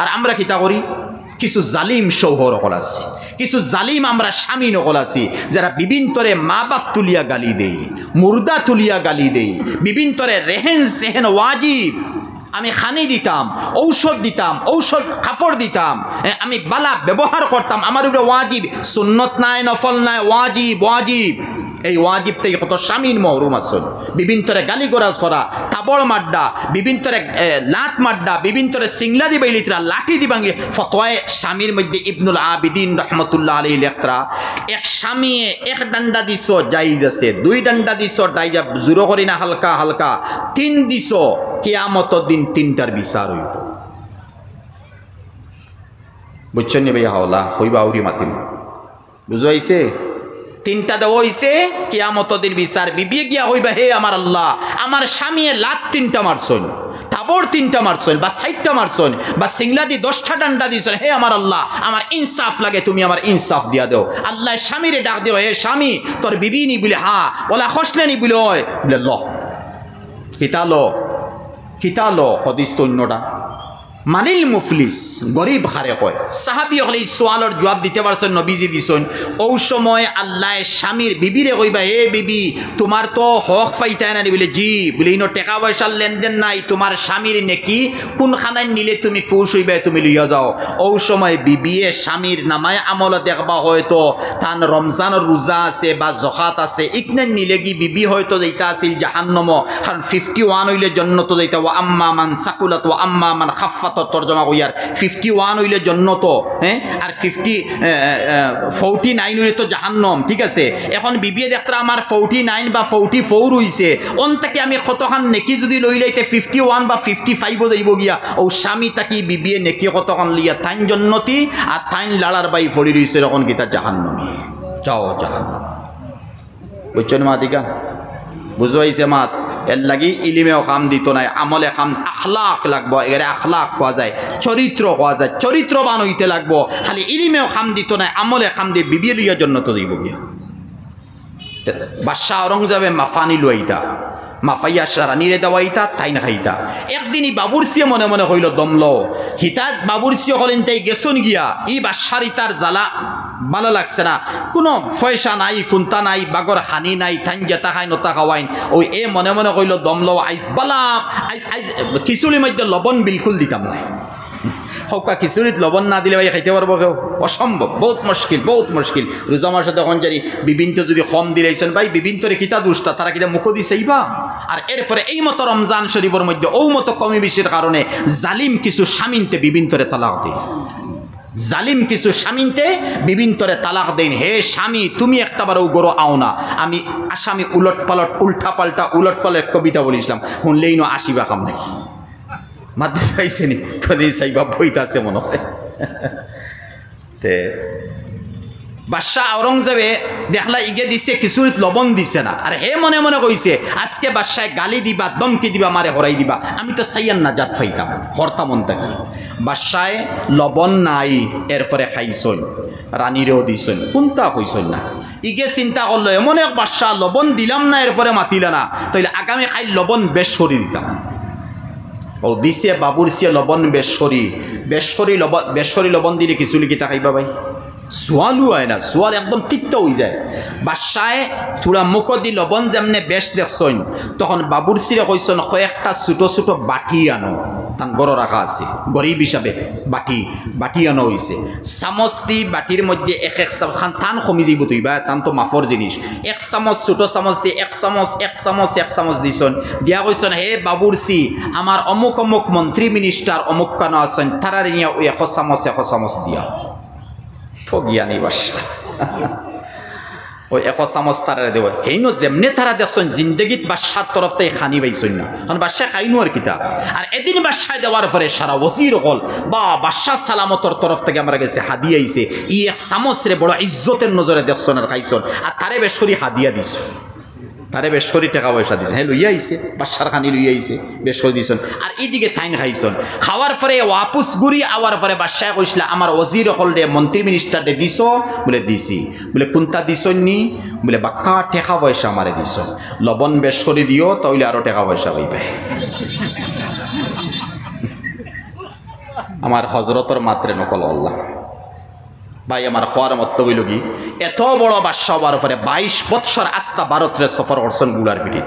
আর আমরা কিতা করি কিছু জালিম শৌহর হল আছি কিছু জালিম আমরা স্বামী নকল আছি যারা বিভিন্নরে মা বাপ তুলিয়া গালি দেই মুর্দা তুলিয়া গালি দেই বিভিন্নরে রেহেন সেহেন ওয়াজিব আমি খানি দিতাম ঔষধ দিতাম ঔষধ কাপড় দিতাম আমি বালা ব্যবহার করতাম আমার উপরে ওয়াজিব সুন্নত নাই নফল নাই ওয়াজিব ওয়াজিব এই ওয়াজিব থেকে কত স্বামীর মহরুম আসল বিভিন্নরে গালি গোরাজ করা তাবড় মাড্ডা বিভিন্নরে লাত মাড্ডা বিভিন্নরে সিংলা দিবে লিতরা লাঠি দিবাঙ্গে ফতোয়ায় স্বামীর মধ্যে ইবনুল আবিদিন রহমতুল্লাহ আলাইহি লেখরা এক স্বামী এক ডান্ডা দিছ জায়েজ আছে দুই ডান্ডা দিছ ডাইজা জুরো করি না হালকা হালকা তিন দিছ কিয়ামতের দিন তিনটার বিচার হইব বুঝছেন নি ভাইয়া হাওলা হইবা আউরি মাতিম বুঝাইছে তিনটা দেওয়া হইছে কিয়ামতের দিন বিচার বিবিয়ে গিয়া হইবা হে আমার আল্লাহ আমার স্বামীয়ে লাত তিনটা মারছন তাবড় তিনটা মারছন বা 60টা মারছন বা সিংলা দি 10টা ডান্ডা দিছন হে আমার আল্লাহ আমার ইনসাফ লাগে তুমি আমার ইনসাফ দিয়া দাও আল্লাহ স্বামীরে ডাক দিও হে স্বামী তোর বিবি নি বলে হ্যাঁ ওলা খসলে নি বলে ওই বলে ল কিতালো হদিস তো অন্যটা মানিল মুফলিস গরিব হারে কয় সাহাবি হলে সোয়ালর জবাব দিতে পারছেন নবীজি দিছেন ও সময় আল্লাহ স্বামীর বিবিরে কইবা হে বিবি তোমার তো হক পাইতাই না বলে জি বলে ইনো টাকা পয়সার লেনদেন নাই তোমার স্বামীর নেকি কোন খানায় নিলে তুমি খুশ হইবা তুমি লইয়া যাও ও সময় বিবিয়ে স্বামীর নামায় আমল দেখবা হয়তো তান রমজানের রোজা আছে বা জকাত আছে ইকনে নিলে কি বিবি হয়তো যাইতা আছিল জাহান্নাম কারণ 51 হইলে জান্নাত যাইতা ওয়া আম্মা মান সাকুলাত ওয়া আম্মা মান খাফফাত তর্জমা কইয়ার 51 হইলে জান্নাত হ্যাঁ আর 49 হইলে তো জাহান্নাম ঠিক আছে এখন বিবিয়ে দেখতরা আমার 49 বা 44 হইছে অন থেকে আমি কতখান নেকি যদি লই লাইতে 51 বা 55 যাইব গিয়া ও স্বামী তাকি বিবিয়ে নেকি কতখান লিয়া তাইন জান্নাতি আর তাইন লালার বাই ফড়ি রইছে তখন গিতা জাহান্নামী যাও জাহান্নাম বুঝছেন মাতিকা বুঝাইছে মাত এর লাগি ইলিমেও কাম দিত নাই আমলে কাম আখলাক লাগবো এগারে আখলাক পাওয়া যায় চরিত্র পাওয়া যায় চরিত্রবান হইতে লাগবো খালি ইলিমেও কাম দিত নাই আমলে কাম দিয়ে বিবিয়ে লইয়া জন্য তো দিব গিয়া বাদশাহ আওরঙ্গজেবে মাফানি লইতা মাফাইয়া রানীরে দেওয়াইতা তাই না খাইতা একদিনই বাবুরসিয়ে মনে মনে হইল দমল হিতাত বাবুরসিয়ে হলেন তাই গেছন গিয়া ই বাদশারি তার জ্বালা ভালো লাগছে না কোনো পয়সা নাই কুন্তা নাই বাগর হানি নাই থাইন গেতা খাই নতা খাওয়াইন ওই এ মনে মনে কইল দমল আইস বালা আইস আইস খিচুড়ির মধ্যে লবণ বিলকুল দিতাম নাই হকা খিচুড়িত লবণ না দিলে ভাই খাইতে পারবো কেউ অসম্ভব বহুত মুশকিল রোজা মাসে তখন জানি বিভিন্ন যদি কম দিলেছেন ভাই বিভিন্নরে কিতা দুষ্টা তারা কিতা মুখ দিছেইবা আর এরপরে এই মতো রমজান শরীফের মধ্যে ও মতো কমি বেশির কারণে জালিম কিছু স্বামীনতে বিভিন্নরে তালাক দেয় জালিম কিছু স্বামীনতে বিভিন্নরে তালাক দেন হে স্বামী তুমি একটাবারও গরো আও না আমি আসামি উলট পালট উল্টা পাল্টা উলট পালট কবিতা বলিছিলাম শুনলেই না আসিবা কাম নাকি মাদ্রাসা চাইছে নি কদিন চাইবা বইতে আছে মনে হয় তে বাদশাহ আওরঙ্গজেবে দেখলা ইগে দিছে খিচুড়িত লবণ দিছে না আর হে মনে মনে কইছে আজকে বাদশায় গালি দিবা দমকি দিবা মারে হরাই দিবা আমি তো সাইয়ান না জাত ফাইতাম হরতাম থাকি বাদশায় লবণ নাই এরপরে খাইছই রানীরেও দিছই কোনটা কইছই না ইগে চিন্তা করলো এমন এক বাদশাহ লবণ দিলাম না এরপরে মাতিলা না তাইলে আগামী খাই লবণ বেশ সরি দিতাম ও দিছে বাবুরসিয়ে লবণ বেশরি লবণ দিলে খিচুড়ি কিতা খাইবা ভাই সোয়ালও হয় না সোয়াল একদম তিক্ত হয়ে যায় বাদশাহে থোড়া মুখ দি লবণ যেমনে বেশ দেখছইন তখন বাবুরসিরে কইসন কয়েকটা ছোটো ছোটো বাটি আনো তান গড় রাখা আছে গরিব হিসাবে বাটি আনো হয়েছে চামচ দি বাটির মধ্যে এক চামচ টান কমি যাইব তুইবা টান তো মাফর জিনিস এক চামচ ছোটো চামচ দি এক চামচ দিছন দিয়া কইসন হে বাবুরসি আমার অমুক অমুক মন্ত্রী মিনিস্টার অমুক কান আছেন তারা নিয়ে 100 চামচ দিয়া ঠগিয়ানি বাদশা ওই 100 চামচ তারা দেব হেইনো যেমনে তারা দেখছেন জিন্দগিত বাদশার তরফ থেকে খানি পাইছেন না কারণ বাদশা খাইনো আর কিতা আর এদিন বাদশায় দেওয়ার পরে সারা ওজির হল বা বাদশাহ সালামতর তরফ থেকে আমরা গেছে হাদিয়া আইছে ই 1 চামচ রে বড় ইজ্জতের নজরে দেখছেন আর খাইছেন আর তারে বেশ করে হাদিয়া দিছ তারে বেশ করে টাকা পয়সা দিছে হ্যাঁ লইয়া আইছে বাদশার খানি লইয়া আইছে বেশ করে দিছেন আর এইদিকে তাইন খাইছেন খাওয়ার পরে ওয়াপুস গুড়ি আওয়ার পরে বাদশাহ কইসলা আমার ওজির হল রে মন্ত্রী মিনিস্টার দে দিছ বলে দিছি বলে কোনটা দিছন নি বলে বাক্কা টাকা পয়সা আমারে দিছ লবণ বেশ করে দিও তাহলে আরো টাকা পয়সা পাইবে আমার হজরতর মাত্রে নকল আল্লাহ ভাই আমার খোয়ার মত হইল কি এত বড় বাদশা হওয়ার পরে 22 বৎসর আস্থা ভারতের সফর করছেন গুলার পিঠে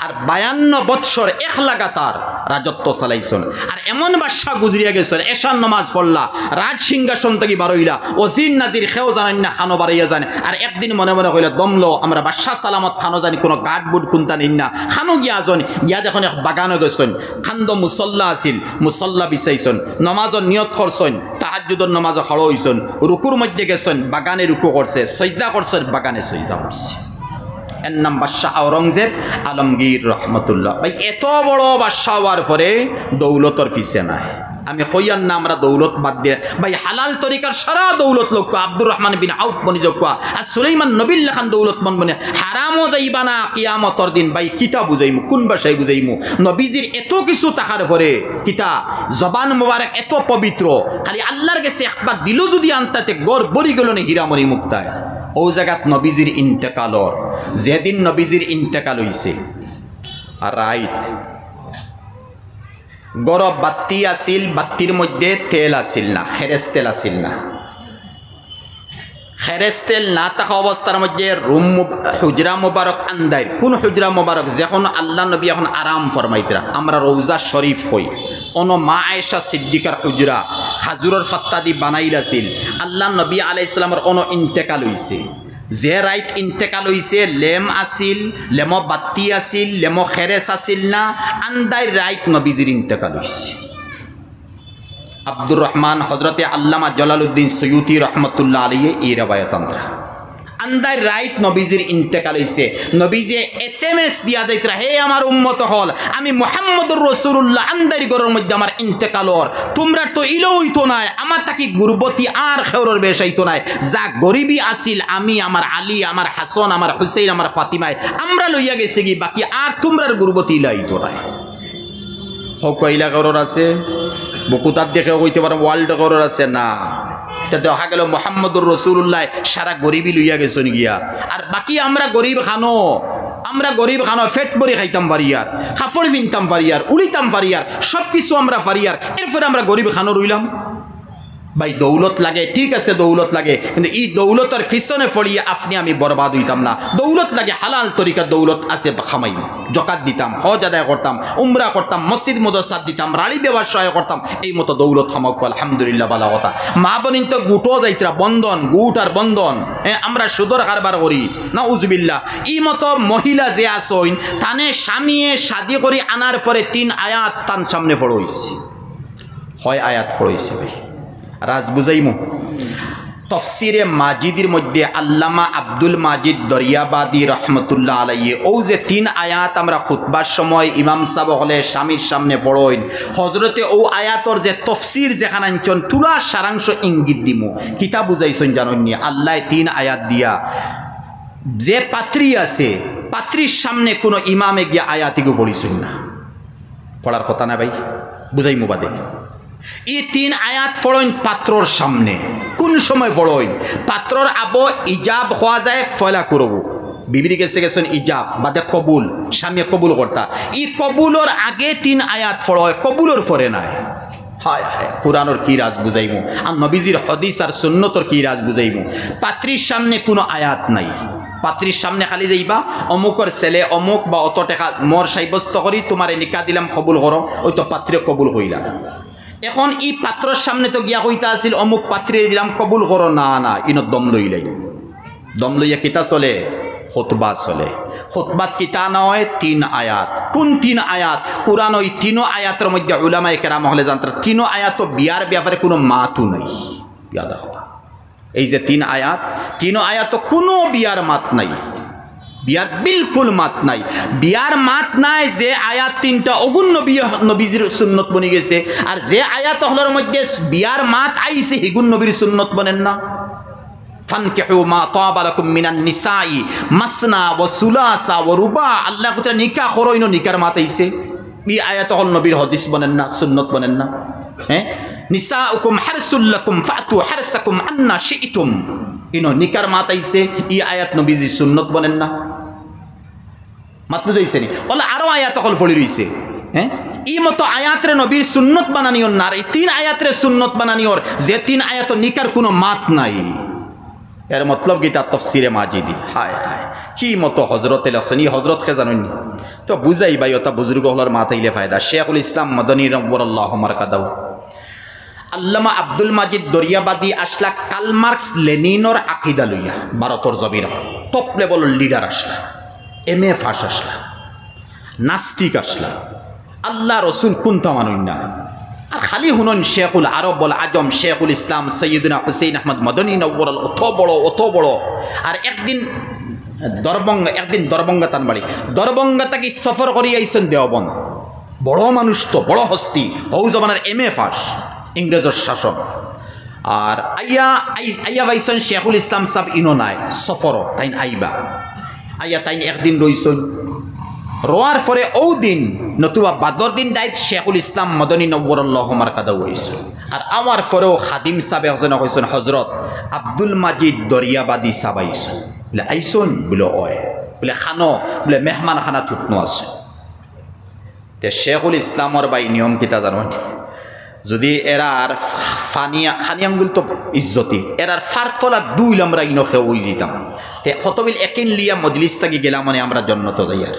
আর 52 বৎসর এক লাগাতার রাজত্ব চালাইছেন আর এমন বাদশা গুজরিয়া গেছেন এশান নামাজ পড়লা রাজ সিংহাসন থেকে বারইলা ওজির নাজির খেও জানেন না খানো বাড়াইয়া জানে আর একদিন মনে মনে হইলে দমলো আমরা বাদশা সালামত খানো জানি কোনো গাট বুট কুন্তা নিন না খানো গিয়া জন গিয়া দেখুন এক বাগানে গেছেন খান্দ মুসল্লা আছিল মুসল্লা বিছাইছেন নমাজর নিয়ত করছেন তাহাজ্জুদের নমাজ খড়ো হইছেন রুকুর মধ্যে গেছেন বাগানে রুকু করছে সজদা করছেন বাগানে সজদা করছে এর নাম বাদশাহ আওরঙ্গজেব আলমগীর রহমতুল্লাহ ভাই এত বড় বাদশাহ হওয়ার পরে দৌলতর পিছে নাই আমি কইয়ার না আমরা দৌলত বাদ দিয়ে ভাই হালাল তরিকার সারা দৌলত লোক আব্দুর রহমান বিন আউফ বনি যোগ আর সুলাইমান নবিল্লাহ খান দৌলত মন বনে হারামও যাইবা না কিয়ামতর দিন ভাই কিতা বুঝাইমু কোন ভাষায় বুঝাইমু নবীজির এত কিছু তাহার পরে কিতা জবান মুবারক এত পবিত্র খালি আল্লাহর কাছে একবার দিল যদি আনতাতে গড় বরি গেল না হীরামণি মুক্তায় ও জায়গাত নবীজির ইন্তেকালর যেদিন নবীজির ইন্তেকাল হইছে আর রাইট গরব বাত্তি আছিল বাত্তির মধ্যে তেল আছিল না খেরেস তেল আছিল না খেরেস তেল না থাকা অবস্থার মধ্যে রুম হুজরা মুবারক আন্দাই কোন হুজরা মুবারক যখন আল্লাহ নবী এখন আরাম ফরমাইতরা আমরা রওজা শরীফ হই অন মা আয়েশা সিদ্দিকার হুজরা খাজুরের ফত্তা দি বানাইলাছিল আল্লাহ নবী আলাইহিস সালামের অন ইন্তেকাল হইছে যে রাইট ইন্তেকাল হইছে লেম আছিল লেমো বাত্তি আছিল লেমো খেরেস আছিল না আন্দাই রাইট নবীজির ইন্তেকাল হইছে আব্দুর রহমান হজরতে আল্লামা জালালউদ্দিন সৈয়ুতি রহমতুল্লাহ আলাইহি এই রবায়াত আনরা আন্দাই রাইট নবীজির ইন্তেকাল হইছে নবীজে এসএমএস দিয়া যাইতরা হে আমার উম্মত হল আমি মুহাম্মদুর রাসূলুল্লাহ আন্দাই গরের মধ্যে আমার ইন্তেকাল হর তোমরা তো ইলো হইতো না আমার তাকি গুরবতি আর খেউরর বেশাইতো না যা গরিবি আছিল আমি আমার আলী আমার হাসান আমার হুসাইন আমার ফাতিমায় আমরা লইয়া গেছে কি বাকি আর তোমরার গুরবতি লাইতো না হক কইলা গরর আছে বকুতার দেখে কইতে পারো ওয়ার্ল্ড গরর আছে না এটা দেখা গেল মুহাম্মদুর রাসূলুল্লাহ সারা গরিবি লইয়া গেছেন গিয়া আর বাকি আমরা গরিব খানো ফেট ভরে খাইতাম পারিয়ার কাপড় কিনতাম পারিয়ার উড়িতাম পারিয়ার সব কিছু আমরা পারিয়ার এরপরে আমরা গরিব খানো রইলাম ভাই দৌলত লাগে ঠিক আছে দৌলত লাগে কিন্তু এই দৌলতের পিছনে পড়িয়ে আপনি আমি বরবাদ হইতাম না দৌলত লাগে হালাল তরিকা দৌলত আছে খামাইম জাকাত দিতাম হজ আদায় করতাম উমরা করতাম মসজিদ মাদ্রাসা দিতাম রাড়ি দেওয়ার সহায় করতাম এই মতো দৌলত খামাক আলহামদুলিল্লাহ ভালো কথা মা বোনিন তো গুটো যাইতরা বন্ধন গুট আর বন্ধন আমরা সুদর কারবার করি না উজবিল্লাহ এই মতো মহিলা যে আসইন তানে স্বামীয়ে শাদি করে আনার পরে 3 আয়াত তান সামনে পড়ইছে হয় আয়াত পড়ইছে ভাই রাজ বুঝাইমু তফসিরে মাজিদের মধ্যে আল্লামা আব্দুল মাজিদ দরিয়াবাদী রহমতুল্লাহ আলাইহি ও যে 3 আয়াত আমরা খুতবার সময় ইমাম সাহেব হলে স্বামীর সামনে পড়ইন হজরতে ও আয়াতর যে তফসির যেখানে আনছন তুলা সারাংশ ইঙ্গিত দিমু কিতাব বুঝাইছেন জানেননি আল্লাহ 3 আয়াত দিয়া যে পাত্রী আছে পাত্রীর সামনে কোনো ইমামে গিয়া আয়াতিকে পড়িছেন না পড়ার কথা না ভাই বুঝাইমু বাদে এই 3 আয়াত পড়ইন পাত্রর সামনে কোন সময় পড়ইন পাত্রর আবো ইজাব হওয়া যায় ফয়লা করব বিবির গেছে গেছেন ইজাব বাদে কবুল স্বামী কবুল করতা এই কবুলর আগে 3 আয়াত পড়য় কবুলর পরে নাই হায় হায় কোরআনের কি রাজ বুঝাইমু আর নবীজির হাদিস আর সুন্নতর কি রাজ বুঝাইমু পাত্রীর সামনে কোনো আয়াত নাই পাত্রীর সামনে খালি যাইবা অমুকর ছেলে অমুক বা অত টাকা মোর সাব্যস্ত করি তোমারে নিকাহ দিলাম কবুল করো ওই তো পাত্রী কবুল হইলা এখন এই পাত্রর সামনে তো গিয়া কইতা আছিল অমুক পাত্রে দিলাম কবুল করো না না ইন দম লইলাই দম লইয়া কিতা চলে খুতবা চলে খুতবাত কিতা নয় 3 আয়াত কোন 3 আয়াত কুরআন ওই 3 আয়াতের মধ্যে উলামায়ে কেরাম হলে জানতার 3 আয়াত তো বিয়ার ব্যাপারে কোনো মাতু নাই ইয়াদ রাখবা এই যে 3 আয়াত তো কোনো বিয়ার মাত নাই বিয়ার বিলকুল মাত নাই বিয়ার মাত নাই যে আয়াত 3টা অগুণ নবীজির সুন্নত বনি গেছে আর যে আয়াত হলোর মধ্যে বিয়ার মাত আইছে হিগুন নবীর সুন্নত বনেন না ফানকিহু মা তাবা লাকুম মিনান নিসাই মাসনা ওয়া সুলাসা ওয়া রুবা আল্লাহ কত নিকাহ করইন নিকার মাত আইছে এই আয়াত হল নবীর হাদিস বনেন না সুন্নত বনেন না হ্যাঁ নিসাউকুম হারসুল লাকুম ফাতু হারসাকুম আন্না শিইতুম ইনো নিকার মাত আইছে এই আয়াত নবীজির সুন্নত বনেন না মাত বুঝাইছে নি ওলা আরো আয়াত হল পড়ি রইছে হ্যাঁ ই মতো আয়াতরে নবীর সুন্নত বানানিওর না, আর এই 3 আয়াতরে সুন্নত বানানিওর, যে 3 আয়াত নিকার কোনো মাত নাই। এর মতলব গীতা তফসিরে মাজিদি। হায় হায় কি মতো হজরতে লাসনি হজরত কে জানেন তো বুঝাই ভাই, ওটা বুজুর্গ হলার মাথাইলে ফায়দা। শেখুল ইসলাম মদনী রব্বুল্লাহ মারকাদাউ আল্লামা আব্দুল মাজিদ দরিয়াবাদী আসলা কার্ল মার্কস লেনিনর আকিদা লইয়া, ভারতর জমির টপ লেভেলের লিডার আসলা, MA ফাঁস আসলা, নাস্তিক আসলা, আল্লাহ রসুল কুন্তা মানুন না। আর খালি শুনুন শেখুল আরব বল আজম শেখুল ইসলাম সৈয়দুনা হুসেইন আহমদ মদনী নব্বর অত বড়। আর একদিন দরবঙ্গা তান বাড়ি, দরবঙ্গা তাকে সফর করি আইসন দেওবন্দ, বড় মানুষ তো বড় হস্তি, হৌ জমানার MA ফাঁস, ইংরেজর শাসক। আর আইয়া বাইসন শেখুল ইসলাম সাহ ইনো নাই সফর, তাইন আইবা আইয়া তাইন একদিন রইসন, রোয়ার পরে ও দিন নতুবা বাদর দিন ডাইত শেখুল ইসলাম মদনী নব্বরুল্লাহ মারকাদাউ হইসন। আর আমার পরেও খাদিম সাহেব একজন হইসন হজরত আব্দুল মাজিদ দরিয়াবাদী সাহেব আইসন, বলে আইসন বলে অয় বলে খানো বলে মেহমান খানা থুতনো আছে। শেখুল ইসলামর বাই নিয়ম কিতা জানো, যদি এরার খানিয়াম গুল তো ইজ্জতি, এরার ফারতলা দুইল আমরা ইনো খেয়ে ওই যেতাম, তে কতবিল একিন লিয়া মজলিস থাকি গেলাম মানে আমরা জন্নত যাই। আর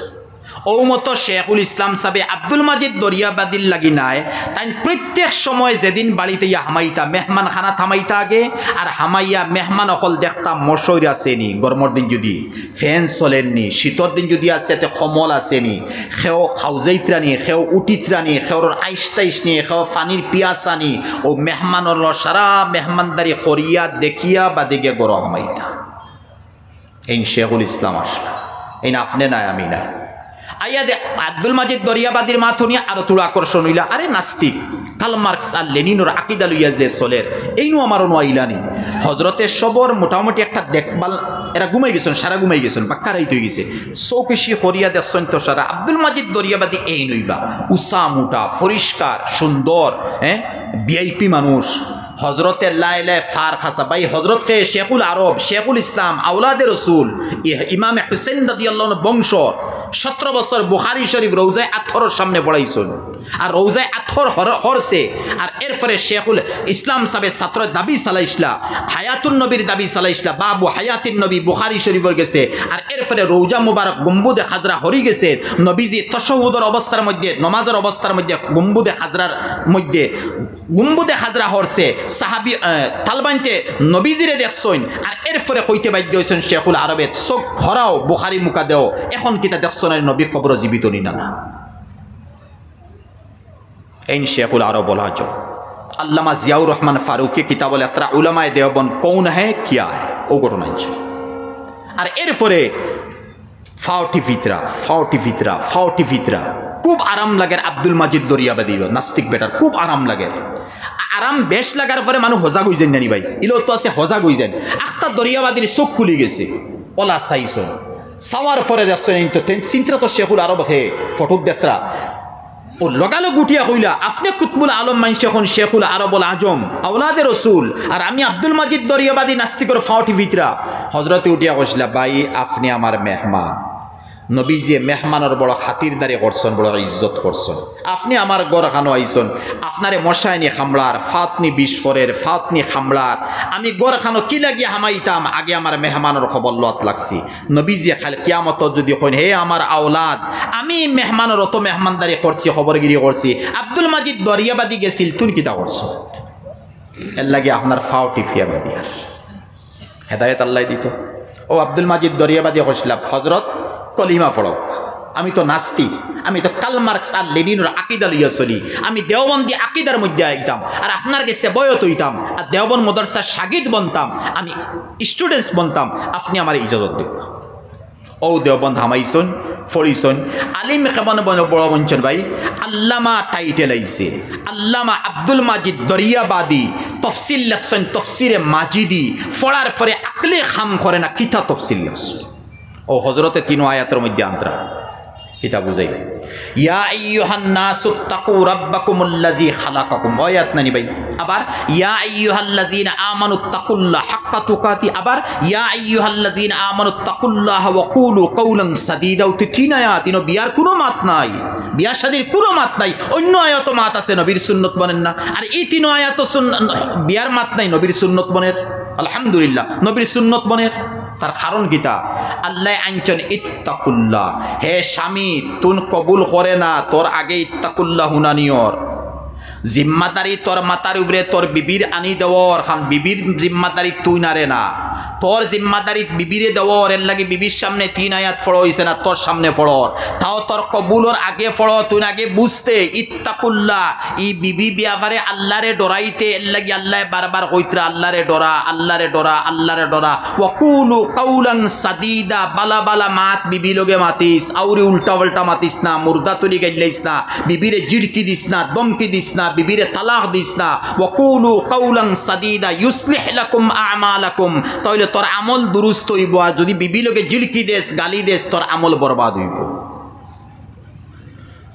ও মতো শেখুল ইসলাম সাহেব আব্দুল মাজিদ দরিয়াবাদির লাগি নাই, তাই প্রত্যেক সময় যেদিন বাড়িতে ইয়া হামাইতা মেহমান খানা থামাইতা আগে, আর হামাইয়া মেহমান অকল দেখতাম মশৈর আসেনি, গরমর দিন যদি ফ্যান চলেননি, শীতর দিন যদি আছে এতে কমল আসেনি, সেও খাউজাইত্রানি, সেও উঠিত্রানি, সেওর আইস টাইস নিয়ে, সেও পানির পিয়াস আনি, ও মেহমানর সারা মেহমানদারি করিয়া দেখিয়া বা দিকে গর হামাইতা। এই শেখুল ইসলাম আসলা, এই না আপনি নাই আমি নাই। আইয়া দে আব্দুল মাজিদ দরিয়াবাদীর মাথা নিয়ে আরো তোর আকর্ষণ হইলা, আরে নাস্তিক কার্ল মার্কস আর লেনিনর আকিদা লইয়া যে চলের এইনু আমারও নোয়াইলানি। হজরতের সবর মোটামুটি একটা দেখবাল, এরা ঘুমাই গেছেন, সারা ঘুমাই গেছেন, বাক্কারাই তৈ গেছে, চৌকেশি হরিয়া দেখছেন তো সারা। আব্দুল মাজিদ দরিয়াবাদী এই নইবা উষা মোটা পরিষ্কার সুন্দর, VIP মানুষ, হজরতের লাইলে ফার খাসা ভাই হজরতকে শেখুল আরব শেখুল ইসলাম আউলাদে রসুল ইমামে হুসেন রাদিয়াল্লাহু আনহু বংশ 17 বছর বুখারী শরীফ রৌজায় আথরের সামনে পড়াইছেন। আর রৌজায় আথর হরছে, আর এরপরে শেখুল ইসলাম সাহেবের ছাত্র দাবি চালাইছিলা, হায়াতুন নবীর দাবি চালাইছিলা, বাবু হায়াতিন নবী বুখারী শরীফের গেছে। আর এরপরে রৌজা মুবারক গম্বুদে খাজরা হরি গেছে, নবীজি তশাহুদের অবস্থার মধ্যে নমাজের অবস্থার মধ্যে গম্বুদে খাজরার মধ্যে গম্বুদে খাজরা হরছে, সাহাবি তালবানতে নবীজিরে দেখছেন। আর এরপরে কইতে বাধ্য হয়েছেন শেখুল আরবে চোখ ভরাও বুখারী মুকা দেও, এখন কিতা দেখছেন নবী কবর জীবিত নি না। এই শেখুল আরব বলা যায়। আল্লামা জিয়াউর রহমান ফারুকি কিতাব ইকরা উলামায়ে দেওবন্দ কৌন হ্যায় কিয়া হ্যায় ও ঘটনা। আর এরপরে ফাউটি ফিতরা খুব আরাম লাগে। আব্দুল মাজিদ দরিয়াবাদী নাস্তিক বেটার খুব আরাম লাগে। আরাম বেশ লাগার পরে মানুষ হজাগ হয়ে যান নানি ভাই, ইলো তো আছে হজাগ হয়ে যান। আখতার দরিয়াবাদীর চোখ খুলি গেছে, ওলা চাইছো চাওয়ার পরে দেখছেন চিন্তা তো শেখুল আরব হে ফটো দেখরা ও লগালগ উঠিয়া কইলা আপনি কুতবুল আলম মাইনছে এখন শেখুল আরবুল আজম আওলাদে রসুল, আর আমি আব্দুল মাজিদ দরিয়াবাদী নাস্তিকর ফাউটি ভিতরা। হজরতে উঠিয়া কইসলা ভাই আপনি আমার মেহমান, নবীজিয়ে মেহমানের বড় খাতিরদারি করছেন, বড় ইজ্জত করছেন। আপনি আমার গড় খানো আইসন, আপনারে মশাইনি খামলার ফাতনি বিস্করের ফাতনি খামলার আমি গড় খানো কি লাগিয়ে হামাইতাম, আগে আমার মেহমানের খবর লত লাগছি। নবীজিয়ে খালি কিয়ামত যদি কইন হে আমার আওলাদ আমি মেহমানের অত মেহমানদারি করছি খবরগিরি করছি, আব্দুল মাজিদ দরিয়াবাদী গেছিল তুই কিতা করছো, এর লাগে আপনার ফাউটি ফিয়াবা দিয়ার হেদায়েত আল্লাহ দিত। ও আব্দুল মাজিদ দরিয়াবাদী কইসলাম হজরত কলিমা পড়ক, আমি তো নাস্তিক, আমি তো কার্ল মার্কস আর লেনিনের আকিদা লইয়া চলি, আমি দেওবন্দি আকিদার মধ্যে আইতাম, আর আপনার কাছে বয়ত হইতাম, আর দেওবন্দ মাদ্রাসার শাগিদ বনতাম, আমি স্টুডেন্টস বনতাম, আপনি আমার ইজাজত দিব। ও দেওবন্দ হামাইছন ফরিছন আলিম কেমন বড় বঞ্চন ভাই, আল্লামা টাইটেল আইছে আল্লামা আব্দুল মাজিদ দরিয়াবাদী তফসিল লেখছেন, তফসিরে মাজিদি ফড়ার পরে আকলে খাম করে না কিতা তফসিল লেখছেন। ও হজরতে 3 আয়াতের মধ্যে আন্তরা কিতা বুঝাই, ইয়া আইয়ুহান নাসু তাকু রাব্বাকুমুল্লাযী খালাকাকুম, আয়াত নানি ভাই। আবার ইয়া আইয়ুহাল্লাযীনা আমানু তাকুল্লাহ হাক্কা তুকাতি, আবার ইয়া আইয়ুহাল্লাযীনা আমানু তাকুল্লাহ ওয়া কুলু কাওলান সাদীদা। 3 আয়াত, বিয়ার কোনো মাত নাই, বিয়া শাদীর কোনো মাত নাই, অন্য আয়াত মাত আছে নবীর সুন্নত বনেন না, আর এই তিন আয়াত বিয়ার মাত নাই নবীর সুন্নত বনের। আলহামদুলিল্লাহ নবীর সুন্নত বনের। তার কারণ গীতা আল্লাহ আনছেন ইত্তাকুল্লাহ, হে স্বামী তুন কবুল করে না তোর আগে ইত্তাকুল্লাহ হুনানিয়র জিম্মাদারি তোর মাতার উপরে তোর বিবির আনি দেওয়ার খান, বিবির জিম্মাদারি তুই নারে না, তোর জিম্মাদারি বিবিরে দেওয়ার। এর লাগে বিবির সামনে 3 আয়াত ফড়ো হইছে না, তোর সামনে ফড়ো, তাও তোর কবুলর আগে ফড়ো, তুই আগে বুঝতে ইত্তাকুল্লাহ। ই বিবি বিয়াভারে আল্লাহরে ডরাইতে, এর লাগে আল্লাহ বারবার কইতরা আল্লাহরে ডরা, আল্লাহরে ডরা, আল্লাহরে ডরা। ওয়াকুলু কাউলান সাদিদা, বালা বালা মাত বিবি লগে মাতিস, আউরি উল্টা উল্টা মাতিস না, মুর্দা তুলি গাইলাইস না, বিবিরে জিড়কি দিস না, দমকি দিস না, বিবিরে তালাক দিস না। ওয়াকুলু কাউলান সাদিদা ইউসলিহ লাকুম আমালাকুম, তাহলে তোর আমল দুরুস্ত হইব। আর যদি বিবি লগে জিড়কি দেস, গালি দেস, তোর আমল বরবাদ হইব।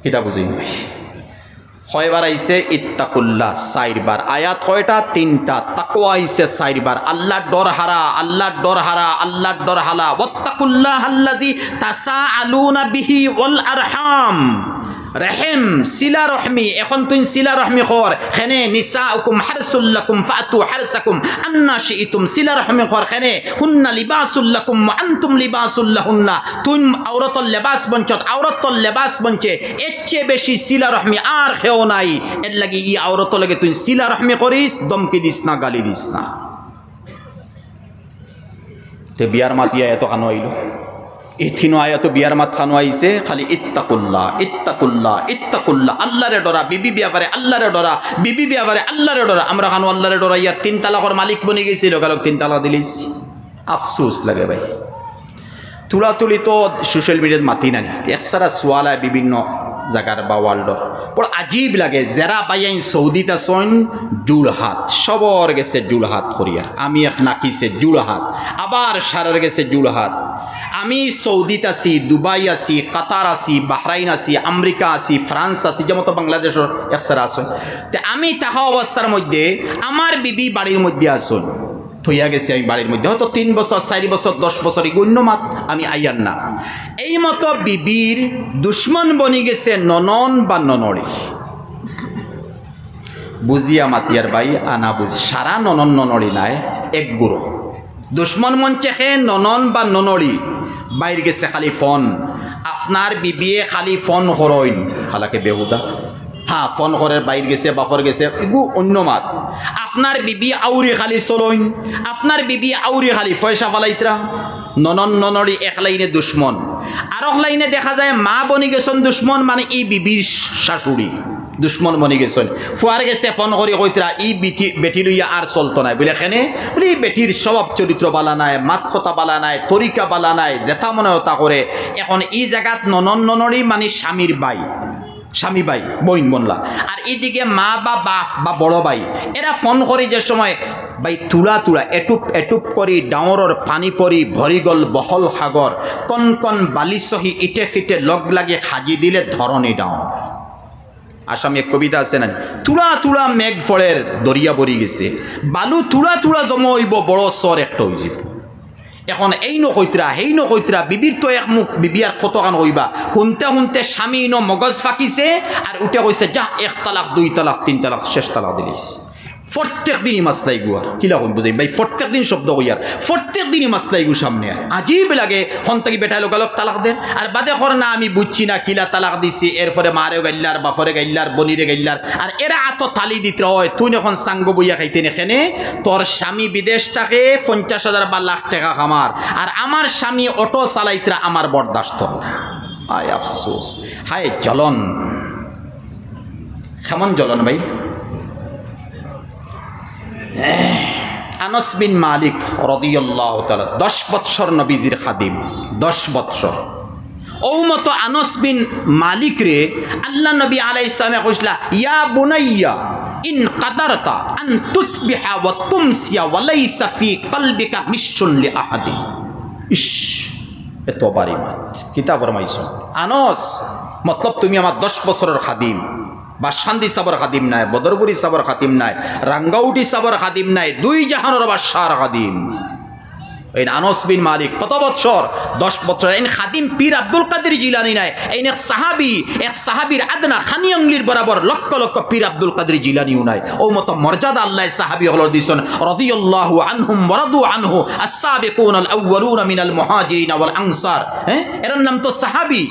কিতা বুঝিন ভাই? কয়বার আইছে ইত্তাকুল্লাহ? 4 বার। আয়াত কয়টা? 3টা। তাকওয়া আইছে 4 বার। আল্লাহর ডর হারা, আল্লাহর ডর হারা, আল্লাহর ডর হালা। ওয়াত্তাকুল্লাহাল্লাযী তাসাআলুনা বিহি ওয়াল আরহাম, রহিম সিলা রহমি। এখন তুই সিলা রহমি কর, খেনে নিসাউকুম হারসুল লাকুম ফাতু হারসাকুম আন্না শিইতুম। সিলা রহমি কর, খেনে হুন্না লিবাসুল লাকুম ওয়া আনতুম লিবাসুল লাহুন্না। তুই আওরাতল লেবাস বঞ্চত, আওরাতল লেবাস বঞ্চে, এর চেয়ে বেশি সিলা রহমি আর কেউ নাই। এর লাগি ই আওরাত লাগে তুই সিলা রহমি করিস, দমকি দিস না, গালি দিস না। তে বিয়ার মাতিয়া এত কানো আইলো, এই 3 আয়াত বিয়ার মাত খানো আইছে খালি ইত্তাকুল্লাহ ইত্তাকুল্লাহ ইত্তাকুল্লাহ। আল্লাহরে ডরা, বিবি বিয়াবারে আল্লাহরে ডরা, বিবি বিয়াবারে আল্লাহরে ডরা। আমরা খানো আল্লাহরে ডরা, ইয়ার 3 তালাকের মালিক বনে গেছিল, কালক 3 তালাক দিলিস। আফসোস লাগে ভাই। তুলাতুলি তো সোশ্যাল মিডিয়াত মাতি নানি, একসারা সোয়ালায় বিভিন্ন জায়গার বা ওয়ার্ল্ডর বড় আজীব লাগে। যারা বাইন সৌদিত আসন জুড় হাত, সবর গেছে জুড় হাত করিয়া। আমি এক নাকিছে জুড় হাত, আবার সারার গেছে জুড় হাত। আমি সৌদিত আছি, দুবাই আছি, কাতার আছি, বাহরাইন আছি, আমেরিকা আছি, ফ্রান্স আছি, যেমন বাংলাদেশের একসারা আসন। তে আমি তাহা অবস্থার মধ্যে আমার বিবি বাড়ির মধ্যে আসন থইয়া গেছে। আমি বাড়ির মধ্যে হয়তো 3 বছর 4 বছর 10 বছর গণ্য মাত, আমি আইয়ার না। এই মতো বিবির দুশ্মন বনি গেছে ননন বা ননড়ি। বুঝিয়া মাতিয়ার ভাই আনা বুঝি, সারা ননন ননড়ি নাই, এক গুরু দুশ্মন মঞ্চে খে ননন বা ননড়ি বাইর গেছে খালি ফোন। আপনার বিবিয়ে খালি ফোন করইন, হালাকে বেহুদা। হ্যাঁ, ফোন করে বাইর গেছে, বাফর গেছে, এগু অন্য মাত। আপনার বিবি আউরি খালি চলইন, আপনার বিবি আউরি খালি পয়সা ফালাইতরা। ননন ননড়ি এক লাইনে দুশ্মন। আর এক লাইনে দেখা যায় মা বনি গেছেন দুশ্মন, মানে এই বিবির শাশুড়ি দুশ্মন বনি গেছেন। ফুয়ার গেছে ফোন করি কইতরা ই বেটি লইয়া আর চলতো নাই বলে, এখানে বলে এই বেটির স্বভাব চরিত্র বালা নাই, মাত কথা বালা নাই, তরিকা বালা নাই, যেটা মনে হতা করে। এখন এই জায়গাত ননন ননড়ি মানে স্বামীর বাই, স্বামী ভাই বইন বনলা। আর এইদিকে মা বা বাপ বা বড় ভাই, এরা ফোন করি যে সময় ভাই তুলা তুলা এটুপ এটুপ করি ডাঙৰৰ পানী পৰি ভৰি গ'ল বহল সাগৰ, কণ কণ বালি চহি ইটে সিটে লগ লাগি সাজি দিলে ধৰণী ডাঙৰ। আসামী এক কবিতা আছে না, তুলা তুলা মেঘ ফলের দরিয়া বরি গেছে, বালু তুলা তুলা জমা হইব, বড় চর একটা হয়ে যাব। এখন এই নকৈতরা সেই নকৈতরা, বিবির তো এক মুখ, বিবি আর কতখান কইবা। শুনতে শুনতে স্বামী ইনো মগজ ফাঁকিছে, আর উঠে কইছে যা 1 তালাক 2 তালাক 3 তালাক 6 তালাক দিলিস। প্রত্যেক দিনই মাসলাই গুয়ার কিলা কই বুঝাই ভাই, প্রত্যেক দিন শব্দ কইয়ার, প্রত্যেক দিনই মাসলাই গু সামনে আজীব লাগে। হন্তাকি বেটাই লোকালক তালাক দেন, আর বাদে কর না আমি বুঝছি না কিলা তালাক দিছি। এরপরে মারেও গাইলার, বাফরে গাইলার, বনিরে গাইলার, আর এরা এত তালি দিতে হয়। তুই এখন সাঙ্গ বইয়া খাইতেন, এখানে তোর স্বামী বিদেশ থাকে 50,000 বা লাখ টাকা কামার, আর আমার স্বামী অটো চালাইতরা আমার বরদাস্ত। আয় আফসোস, হায় জ্বলন, কেমন জ্বলন ভাই। আনাস বিন মালিক রাদিয়াল্লাহু তাআলা 10 বৎসর নবীজির খাদিম, 10 বৎসর। ও মতো আনাস বিন মালিক রে আল্লাহ নবী আলাইহিস সালাম কইসলা, ইয়া বুনাইয়া ইন কাদারতা আন তুসবিহা ওয়া তুমসিয়া ওয়া লাইসা ফি কলবিকা মিশুন লি আহাদি। ইশ, এত বাড়ি মাত কিতাব ফরমাইছ। আনাস মতলব তুমি আমার 10 বছরের খাদিম। বাদশান্দি সাবর খাদিম নাই, বদরপুরি সাবর খাদিম নাই, রাঙ্গাউটি সাবর খাদিম নাই, 2 জাহানের বাদশার খাদিম। এই আনস বিন মালিক কত বছর 10 বছর এই খাদিম পীর আব্দুল কাদের জিলানী নাই এই এক সাহাবীর আদনা খানি আঙ্গুলির বরাবর লক্ষ লক্ষ পীর আব্দুল কাদের জিলানীও নাই ও মত মর্যাদা আল্লাহ সাহাবী হলো দিছেন রাদিয়াল্লাহু আনহুম ওয়া রাদু আনহু আস-সাবিকুন আল-আউয়ালুন মিনাল মুহাজিরিন ওয়াল আনসার এর নাম তো সাহাবী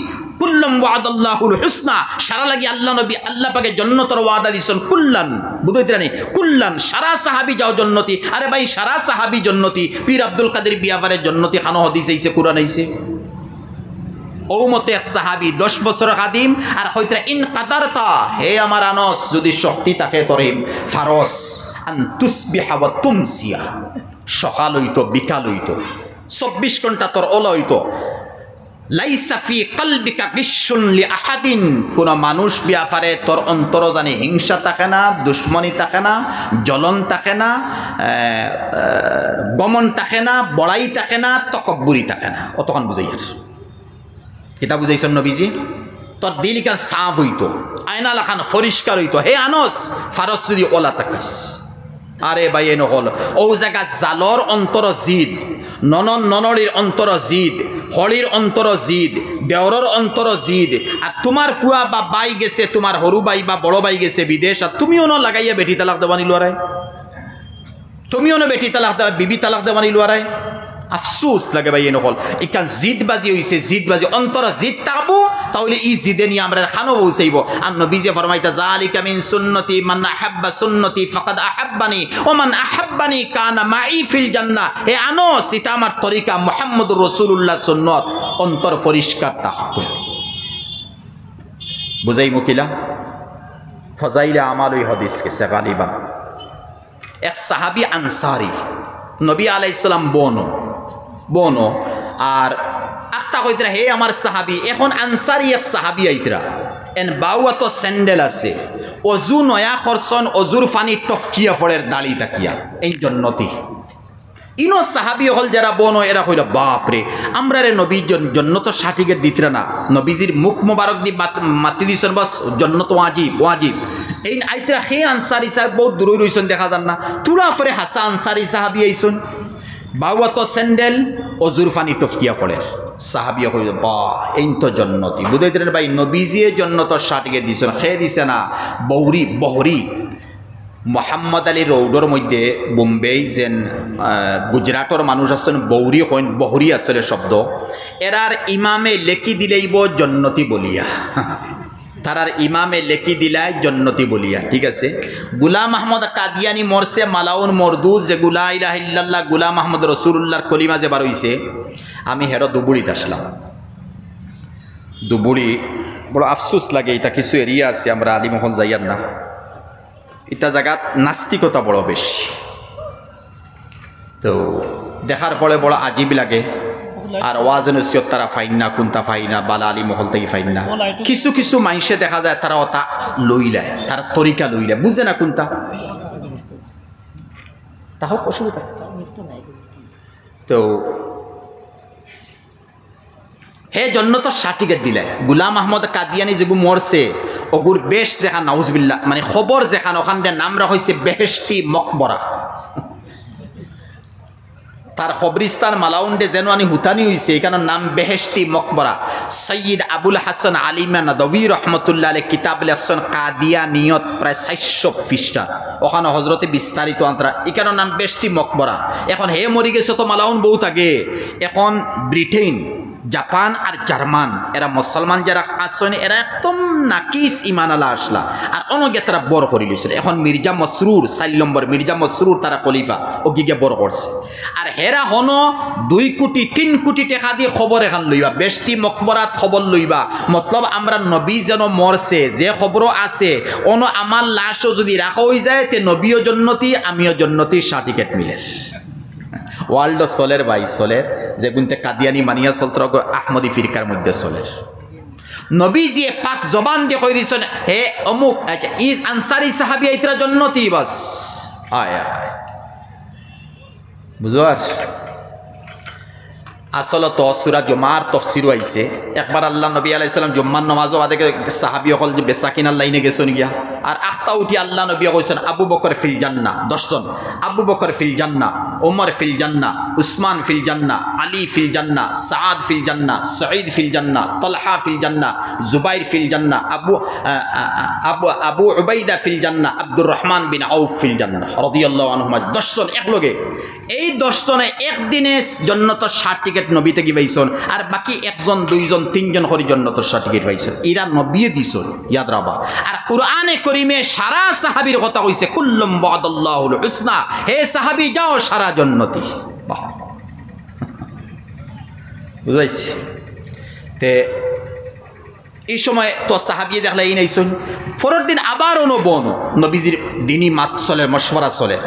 কুল্লাম ওয়াদাল্লাহুল হুসনা সারা লাগি আল্লাহ নবী আল্লাহ পাকে জান্নাতের ওয়াদা দিছেন কুল্লান বুঝাইতে রানি কুল্লান সারা সাহাবী যাও জান্নতি আরে ভাই সারা সাহাবী জান্নতি পীর আব্দুল কাদের বিয়াবারে জান্নতি খানো হাদিস আইছে কুরআন আইছে ও মতে এক সাহাবী 10 বছর খাদিম আর হইতরা ইন কাদারতা হে আমার আনস যদি শক্তি থাকে তরিম ফারস আন তুসবিহা ওয়া তুমসিয়া সকাল হইতো বিকাল হইতো 24 ঘন্টা তোর ওলা হইতো লাইসা ফি কলবিকা গিশুন লিআহাদিন কোন মানুষ ব্যাপারে তোর অন্তর জানি হিংসা থাকে না দুশ্মনী থাকে না জ্বলন থাকে না গমন থাকে না বড়াই থাকে না তকব্বুরি থাকে না অতক্ষণ বুঝাই আর এটা বুঝাইছেন নবীজি তোর দিলকা সাফ হইতো আয়না লাখান পরিষ্কার হইতো হে আনস ফারস যদি ওলা তাকাস আরে ভাই এ নহল ও জায়গা জালর অন্তর জিদ ননড়ির অন্তর জিদ হলির অন্তর জিদ দেওরর অন্তর জিদ আর তোমার ফুয়া বা বাই গেছে তোমার হরু বাই বা বড় বাই গেছে বিদেশ আর তুমিও ন লাগাইয়া বেটি তালাক দেবানি লোয়ারাই তুমিও ন বেটি তালাক দেবা বিবি তালাক দেবানি লোয়ারাই আফসোস লাগে ভাই এ নহল ইকান জিদ বাজি হইছে জিদ বাজি অন্তর জিদ তাকবো তাহলে ই জিদে নিয়ে আমরা খানো পৌঁছাইব আর নবীজি ফরমাইতা যালিকা মিন সুন্নতি মান আহাব্বা সুন্নতি ফাকাদ আহাব্বানি ওয়া মান আহাব্বানি কানা মাই ফিল জান্নাহ হে আনস এটা আমার তরিকা মুহাম্মদুর রাসূলুল্লাহ সুন্নত অন্তর পরিষ্কার থাকতো বুঝাই মুকিলা ফজাইলে আমাল ওই হাদিস কে গালিবা এক সাহাবী আনসারী নবী আলাইহিস সালাম বনো আর আক্তা কইতরা হে আমার সাহাবী এখন আনসারী এক সাহাবী আইতরা এন বাউয়া তো স্যান্ডেল আছে অজু নয়া খরসন অজুর ফানি টফকিয়া ফড়ের দালি তাকিয়া এই জন্নতি ইনো সাহাবী হল যারা বনো এরা কইল বাপ রে আমরা রে নবীর জন্নত সার্টিফিকেট দিতরা না নবীজির মুখ মোবারক দি মাতি দিছেন বাস জন্নত ওয়াজিব এই আইতরা হে আনসারী সাহেব বহুত দূর রইছেন দেখা যান না তুরা ফরে হাসা আনসারী সাহাবী আইছেন বাউয়া তো স্যান্ডেল অজুর ফানি টফকিয়া ফড়ের সাহাবী কইল বাহ এই তো জন্নতি বুঝাইতেন ভাই নবীজিয়ে জন্নত সার্টিফিকেট দিছেন খেয়ে দিছে না বহরি মোহাম্মদ আলী রৌডর মধ্যে বোম্বে যেন গুজরাটর মানুষ আছেন বহরি আসলে শব্দ এরার ইমামে লেখি দিলেইব জন্নতি বলিয়া তারার ইমামে লেখি দিলাই জন্নতি বলিয়া ঠিক আছে গুলাম আহমদ কাদিয়ানি মরছে মালাউন মরদুদ যে গুলা ইলাহা ইল্লাল্লাহ গুলাম আহমদ রসুল্লাহর কলিমা যে বার হইছে আমি হেরো দুবুড়িতে আসলাম দুবুড়ি বড় আফসোস লাগে এটা কিছু এরিয়া আছে আমরা আলিমোহন যাইয়ার না এটা জায়গাত নাস্তিকতা বড় বেশি তো দেখার পরে বড় আজীব লাগে আর ওয়াজ নসিহত তারা ফাইন না কোনটা ফাইনা বালা আলী মহল থেকে ফাইন না কিছু মানুষে দেখা যায় তারা ওটা লইলায় তারা তরিকা লইলায় বুঝে না কোনটা তাহলে অসুবিধা তো হে জন্নত সার্টিফিকেট দিলে গুলাম আহমদ কাদিয়ানি যেগু মরছে ওগুর বেশ যেখান নাউজবিল্লাহ মানে খবর যেখান ওখান দিয়ে নাম রাখা হয়েছে বেহেশতি মকবরা তার কবরিস্তান মালাউন্ডে যেন আনি হুতানি হয়েছে এখানের নাম বেহেশতি মকবরা সৈয়দ আবুল হাসান আলিমা নদভী রহমতুল্লাহ আলী কিতাব লেখছেন কাদিয়ানিয়ত প্রায় 400 পৃষ্ঠা ওখানে হজরতে বিস্তারিত আন্তরা এখানের নাম বেহেশতি মকবরা এখন হে মরি গেছে তো মালাউন বহুত আগে এখন ব্রিটেন জাপান আর জার্মান এরা মুসলমান যারা আছেন এরা একদম নাকিস ইমান আলা আসলা আর অনগে তারা বড় করে লিছিল এখন মির্জা মসরুর 4 নম্বর মির্জা মসরুর তারা খলিফা ও গিয়ে বড় করছে আর হেরা হন 2 কোটি 3 কোটি টাকা দিয়ে খবর এখান লইবা বেশটি মকবরাত খবর লইবা মতলব আমরা নবী যেন মরছে যে খবরও আছে অন আমার লাশও যদি রাখা হয়ে যায় তে নবীও জন্নতি আমিও জন্নতি সার্টিফিকেট মিলে ওয়ার্ল্ড চলের ভাই চলের যে গুনতে কাদিয়ানি মানিয়া চলতর আহমদি ফিরকার মধ্যে চলের নবীজি পাক জবান দিয়ে কই দিছেন হে অমুক আচ্ছা ইস আনসারী সাহাবী আইতরা জন্নতি বাস আয় বুঝার আসলে তো সূরা জুমার তাফসীর আইছে একবার আল্লাহ নবী আলাইহিস সালাম জুম্মার নামাজও আদে সাহাবী হল যে বেসাকিনার লাইনে গেছেন গিয়া আর আখতা উঠি আল্লাহ নবী কইছেন আবু বকর ফিল জান্নাহ 10 জন আবু বকর ফিল জান্নাহ ওমর ফিল জান্নাহ উসমান ফিল জান্নাহ আলী ফিল জান্নাহ সাদ ফিল জান্নাহ সাঈদ ফিল জান্নাহ তালহা ফিল জান্নাহ জুবাইর ফিল জান্নাহ আবু উবাইদা ফিল জান্নাহ আব্দুর রহমান বিন আউফ ফিল জান্নাহ রাদিয়াল্লাহু আনহুমা 10 জন একলগে এই 10 জনে একদিনে জান্নাতের সার্টিফিকেট নবী থেকে পাইছেন আর বাকি একজন দুইজন তিনজন করে জান্নাতের সার্টিফিকেট পাইছেন এরা নবী দিছেন ইয়াদ রাখবা আর কোরআনে কারীমে সারা সাহাবীর কথা কইছে কুল্লুম বাদাল্লাহুল হুসনা হে সাহাবী যাও সারা জান্নাতি বাহ বুঝাইছি তে এই সময় তো সাহাবী দেখলে এই নাইছেন পরের দিন আবার অনুবন নবীজির দিনী মাত চলে মশওয়ারা চলে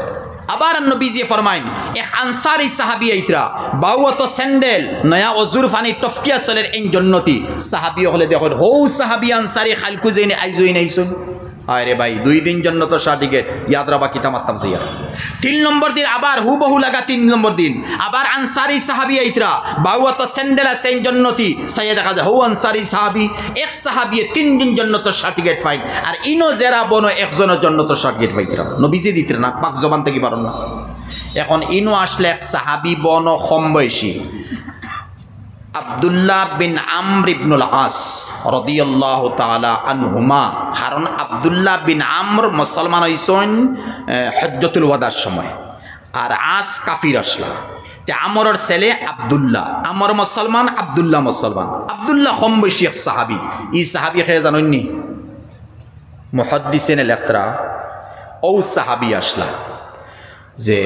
আবার নবীজি ফরমাইন এক আনসারি সাহাবী আইতরা বাউত স্যান্ডেল নয়া ওজুর ফানি টফকিয়া চলের এই জন্নতি সাহাবী হলে দেখো হৌ সাহাবী আনসারি খালকু জেনে আইজই নাইছেন আরে ভাই 2 দিন জন্য তো সার্টিফিকেট ইয়াদ রাখবা কিতা মারতাম জিয়া 3 নম্বর দিন আবার হুবহু লাগা 3 নম্বর দিন আবার আনসারি সাহাবী আইতরা বাউত স্যান্ডেল সেন জন্নতি সাইয়া দেখা যায় হৌ আনসারি সাহাবী এক সাহাবী 3 দিন জন্য তো সার্টিফিকেট পাই আর ইনো জেরা বনো একজনের জন্য তো সার্টিফিকেট পাইতরা নবীজি দিতরা না পাক জবান থেকে পারন না এখন ইনো আসলে এক সাহাবী বনো কম বয়সী আব্দুল্লাহ বিন আমর ইবনুল আস রাদিয়াল্লাহু তাআলা আনহুমা কারণ আব্দুল্লাহ বিন আমর মুসলমান হইছেন হজ্জতুল ওয়াদার সময় আর আস কাফির আসলা তে আমরের ছেলে আব্দুল্লাহ আমর মুসলমান আব্দুল্লাহ মুসলমান আব্দুল্লাহ কম বয়সী এক সাহাবী এই সাহাবী কে জানেন নি মুহাদ্দিসিনে লেখতরা ও সাহাবী আসলা যে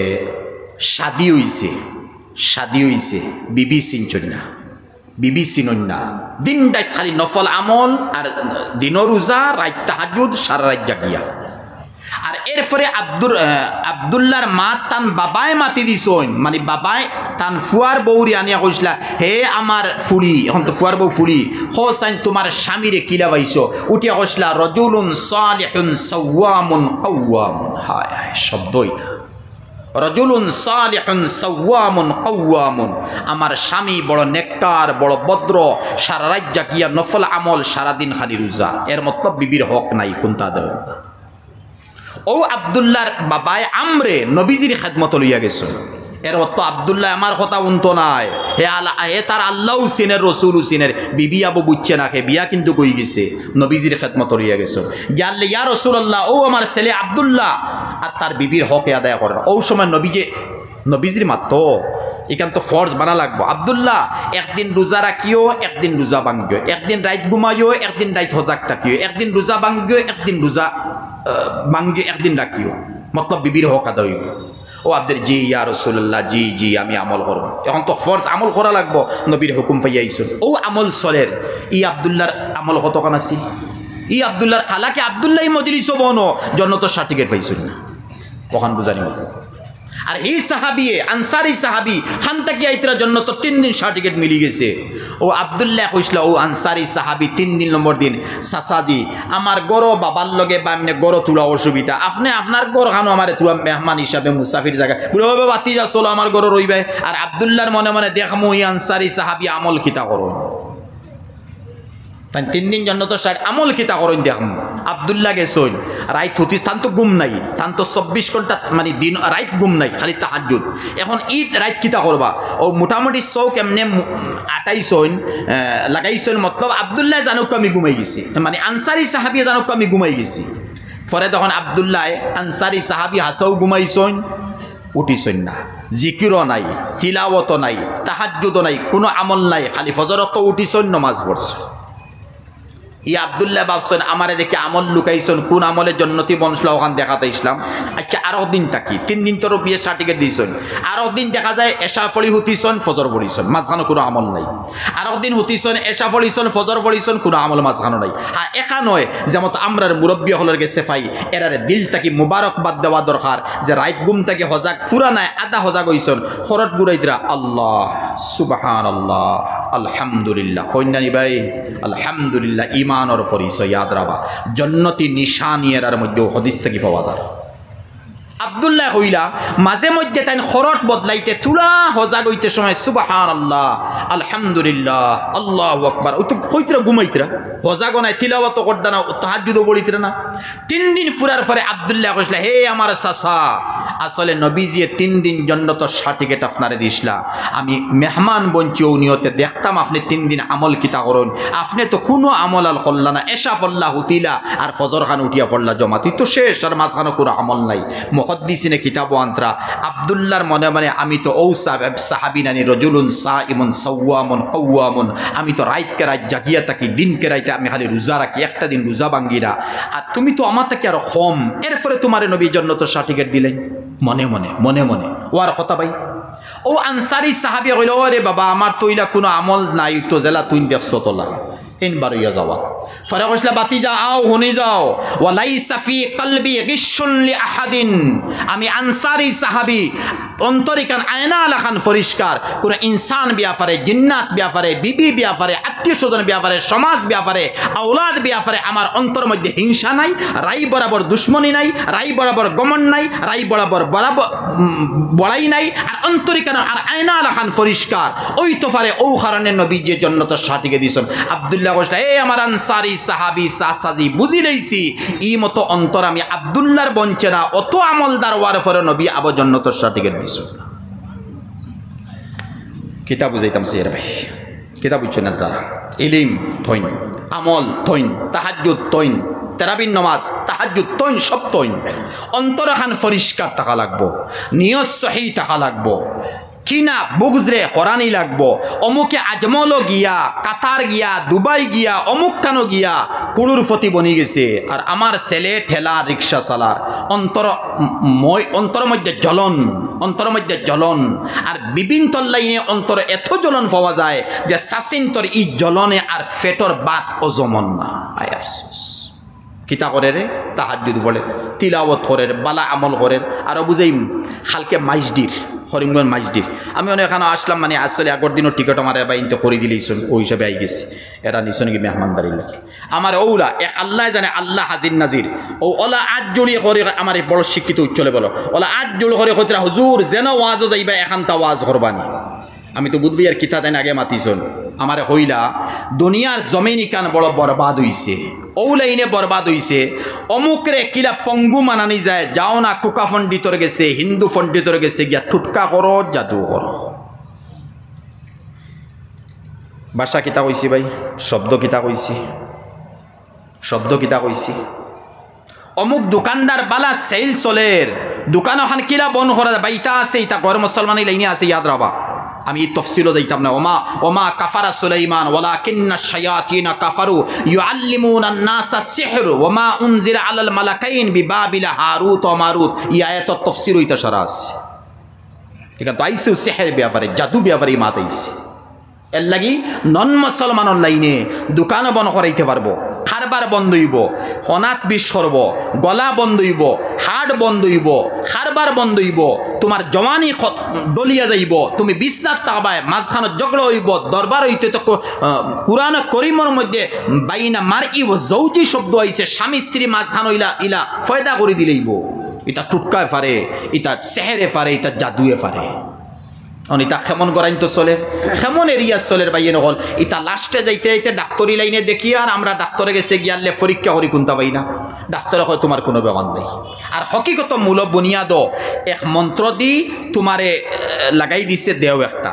শাদি হইছে বিবি চিনছন না বিবি চিনন না দিন রাত খালি নফল আমল আর দিনর রোজা রাত তাহাজ্জুদ সারা রাত জাগিয়া আর এরপরে আব্দুল্লাহর মা তান বাবায় মাতি দিছন মানে বাবায় তান ফুয়ার বউরি আনিয়া কইসলা হে আমার ফুড়ি এখন তো ফুয়ার বউ ফুড়ি হোসাইন তোমার স্বামীরে কিলা পাইছো উঠিয়া কইসলা রাজুলুন সালিহুন সাওয়ামুন কাওয়ামুন হায় হায় শব্দ এটা রাজুলুন সালিহুন সাওয়ামুন কাওয়ামুন আমার স্বামী বড় নেককার বড় ভদ্র সারা রাত জাগিয়া নফল আমল সারা দিন খালি রোজা এর মতলব বিবির হক নাই কোনটা দেও ও আব্দুল্লাহর বাবায় আমরে নবীজির খেদমত লইয়া গেছে এর অর্থ আব্দুল্লাহ আমার কথা উনতো নাই হে তার আল্লাহও সিনের রসুলও সিনের বিবি আবু বুঝছে না হে বিয়া কিন্তু কই গেছে নবীজির খেদমত লইয়া গেছে গিয়ালে ইয়া রাসূলুল্লাহ ও আমার ছেলে আব্দুল্লাহ আর তার বিবির হক আদায় করেন ও সময় নবীজির মাত্র এখান তো ফরজ বানা লাগবো আব্দুল্লাহ একদিন রোজা রাখিও একদিন রোজা ভাঙ্গিও একদিন রাত ঘুমাইও একদিন রাত হজাক থাকিও একদিন রোজা ভাঙ্গিও একদিন রোজা ভাঙ্গিও একদিন রাখিও মতলব বিবির হক আদায় হইব ও আব্দুল জি ইয়া রাসূলুল্লাহ জি আমি আমল করব এখন তো ফরজ আমল করা লাগবো নবীর হুকুম পাইয়া আইছেন ও আমল সরের ই আব্দুল্লাহর আমল কতখান আছিল ই আব্দুল্লাহর হালাকে আব্দুল্লাহ মজলিসও বনো জন্নতের সার্টিফিকেট পাইছেন না কখন বুঝানি মতো আর এই সাহাবী আনসারি সাহাবী খান থেকে আইতরা জন্নতের 3 দিন সার্টিফিকেট মিলি গেছে ও আব্দুল্লাহ কইসলা ও আনসারি সাহাবী 3 দিন নম্বর দিন সাসাজি আমার গরো বাবার লগে বা এমনি গরো তুলা অসুবিধা আপনি আপনার গরো খানো আমারে তুয়া মেহমান হিসাবে মুসাফির জায়গা বুড়ো বাবা বাতি যা চলো আমার গরো রইবে আর আব্দুল্লাহর মনে মনে দেখমু এই আনসারি সাহাবী আমল কিতা করো তাই 3 দিন জন্নতের সার্টিফিকেট আমল কিতা করেন দেখমু আব্দুল্লাহ গেছইন রাইত হতি তান তো ঘুম নাই তান তো 24 ঘন্টা মানে দিন রাইত ঘুম নাই খালি তাহাজ্জুদ এখন ঈদ রাইত কিতা করবা ও মোটামুটি চৌক এমনি আটাইছইন লাগাইছইন মতলব আব্দুল্লাহ জানুক আমি ঘুমাই গেছি মানে আনসারি সাহাবী জানুক আমি ঘুমাই গেছি পরে তখন আব্দুল্লাহ আনসারি সাহাবী হাসাও ঘুমাইছইন উঠিছইন না জিকিরও নাই তিলাওয়াতও নাই তাহাজ্জুদও নাই কোনো আমল নাই খালি ফজরত উঠিছইন নামাজ পড়ছইন ই আব্দুল্লাহ ভাবছেন আমারে দেখে আমল লুকাইছেন কোন আমলের জন্নতি বনসলা ওখান দেখাতে ইসলাম আচ্ছা আরো দিন থাকি 3 দিন তোর বিয়ের সার্টিফিকেট দিয়েছেন আরো দিন দেখা যায় এশা ফলি হুতিছেন ফজর পড়িছেন মাঝখানে কোনো আমল নাই আরো দিন হুতিছেন এশা ফলিছেন ফজর পড়িছেন কোনো আমল মাঝখানে নাই হ্যাঁ একা নয় যেমন আমরার মুরব্বী হলের গেছে ফাই এরারে দিল থাকি মুবারকবাদ দেওয়া দরকার যে রাইত গুম থাকি হজাক ফুরা নাই আধা হজাক হইছেন খরট বুড়াইতরা আল্লাহ সুবহানাল্লাহ আলহামদুলিল্লাহ কন্যানি ভাই আলহামদুলিল্লাহ ইমানের পরিচয় ইয়াদ রাখবা জন্নতি নিশানি এর মধ্যে হাদিস থেকে পাওয়া যায় আব্দুল্লাহ হইলা মাঝে মধ্যে তাই খরট বদলাইতে তুলা হজা গইতে সময় সুবহানাল্লাহ আলহামদুলিল্লাহ আল্লাহু আকবার ও তো কইতরা ঘুমাইতরা হজা গনায় তিলাওয়াত করদা না তাহাজ্জুদও পড়িতরা না 3 দিন ফুরার পরে আব্দুল্লাহ কইলা হে আমার চাচা আসলে নবীজি 3 দিন জন্নত সার্টিফিকেট আপনারে দিছলা আমি মেহমান বঞ্চি ও নিয়তে দেখতাম আপনি 3 দিন আমল কিতা করুন আপনি তো কোনো আমল আল করলা না এশা ফল্লাহ হুতিলা আর ফজর খান উঠিয়া ফল্লা জমা তুই তো শেষ আর মাঝখানে কোনো আমল নাই মুহাদ্দিসিনে কিতাব আন্তরা আব্দুল্লাহর মনে মনে আমি তো ও সাহাবী নানি রজুলুন সাইমুন সাওয়ামুন কাওয়ামুন আমি তো রাইতকে রাত জাগিয়া থাকি দিনকে রাইতে আমি খালি রোজা রাখি একটা দিন রোজা ভাঙ্গিরা আর তুমি তো আমার থেকে আরো কম এরপরে তোমার নবী জন্নত সার্টিফিকেট দিলেন মনে মনে মনে মনে ও আর কথা ভাই ও আনসারি সাহাবী কইল ওরে বাবা আমার তো ইলা কোনো আমল নাই তো জেলা তুই দেখছ তোলা তিনবার ইয়া যাওয়া ফরে কইলা বাতি যাও হুনি যাও ওয়ালাইসা ফি কলবি গিশুন লি আহাদিন আমি আনসারি সাহাবী অন্তরিকান আয়না লাখান পরিষ্কার কোন ইনসান ব্যাপারে জিন্নাত ব্যাপারে বিবি ব্যাপারে আত্মীয় স্বজন ব্যাপারে সমাজ ব্যাপারে আওলাদ ব্যাপারে আমার অন্তর মধ্যে হিংসা নাই রাই বরাবর দুশ্মনী নাই রাই বরাবর গমন নাই রাই বরাবর বড়াই নাই আর অন্তরিকান আর আয়না লাখান পরিষ্কার ওই তো পারে ও কারণে নবীজি জান্নাতের সার্টিফিকেট দিছেন আব্দুল্লাহ কইলা এ আমার আনসারি সাহাবী সাসাজি বুঝি লইছি ই মতো অন্তর আমি আব্দুল্লাহর বঞ্চনা অত আমলদার ওয়ার পরে নবী আবু জান্নাতের সার্টিফিকেট দিছেন কিতাব বুঝাইতাম সিয়ার ভাই কিতাব বুঝছেন না তারা ইলম থইন আমল থইন তাহাজ্জুদ থইন তারাবির নামাজ তাহাজ্জুদ তৈন সব তৈন অন্তরখান পরিষ্কার থাকা লাগবো নিয়ত সহি থাকা লাগবো কিনা বুগজরে হরানি লাগবো অমুকে আজমল গিয়া কাতার গিয়া দুবাই গিয়া অমুক কানো গিয়া কুড়ুর ফতি বনি গেছে আর আমার ছেলে ঠেলা রিক্সা চালার অন্তর মধ্যে জ্বলন আর বিভিন্ন লাইনে অন্তর এত জ্বলন পাওয়া যায় যে সাসিন্তর ই জ্বলনে আর ফেটর বাত অজমন না আয় আফসোস কিতা করে রে তাহাজ্জুদ পড়ে তিলাওয়াত করে বালা আমল করে আরো বুঝাইম খালকে মাইজডির হরিমগঞ্জ মাইজডির আমি অনেক এখানে আসলাম মানে আসলে আগর দিনও টিকিট আমার এবার ইনতে করে দিলেইছেন ওই হিসাবে আই গেছি এরা নিছন কি মেহমানদারি লাগে আমার ওলা এক আল্লাহ জানে আল্লাহ হাজির নাজির ও ওলা আজ জড়িয়ে করে আমার এই বড় শিক্ষিত উচ্চলে বলো ওলা আজ জড়ি করে কইতরা হুজুর যেন ওয়াজও যাইবা এখানটা ওয়াজ করবানি আমি তো বুঝবি আর কিতা দেন আগে মাতিছন আমার হইলা দুনিয়ার জমিন ইকান বড় বরবাদ হইছে ও লাইনে বরবাদ হইছে অমুকরে কিলা পঙ্গু মানানি যায় যাও না কুকা পণ্ডিতর গেছে হিন্দু পণ্ডিতর গেছে গিয়া ঠুটকা করো জাদু করো ভাষা কিতা কইছি ভাই শব্দ কিতা কইছি অমুক দোকানদার বালা সেল চলের দোকান ওখান কিলা বন করা বাইতা আছে ইতা ঘর মুসলমানি লাইনে আছে ইয়াদ রাবা আমি তফসিলও দিতাম না ওমা কাফারা সুলাইমান ওয়ালাকিন্না শায়াতিনা কাফারু ইউআল্লিমুনান নাসা সিহর ওমা উনজিরা আলাল মালাকাইন বিবাবিলা হারুত ওয়া মারুত এই আয়াতের তফসির হইতা সারা আছে ঠিক আছে আইছে সিহর ব্যাপারে জাদু ব্যাপারে মাতাইছে এর লাগি নন মুসলমানের লাইনে দোকান বন করাইতে পারবো খারবার বন্ধ হইব হনাত বিষ করব গলা বন্ধ হইব হাট বন্ধ হইব খারবার বন্ধ হইব তোমার জওয়ানি ডলিয়া যাইব তুমি বিছনাত তাবায় মাঝখানে ঝগড়া হইব দরবার হইতে তো কুরআন করিমের মধ্যে বাইনা মারই ও জৌজি শব্দ আইছে স্বামী স্ত্রী মাঝখান হইলা ইলা ফয়দা করে দিলেইব এটা টুটকায় পারে এটা সেহেরে পারে এটা জাদুয়ে পারে ইতা খেমন গড়াইন তো চলে খেমন এরিয়া চলের বাইয়ে নহল ইতা লাস্টে যাইতে ডাক্তারি লাইনে দেখি আর আমরা ডাক্তারে গেছে গিয়ালে পরীক্ষা করি কোনটা পাই না ডাক্তারে কয় তোমার কোনো ব্যাপার নেই আর হকিকত মূল বুনিয়াদ এক মন্ত্র দি তোমারে লাগাই দিছে দেও একটা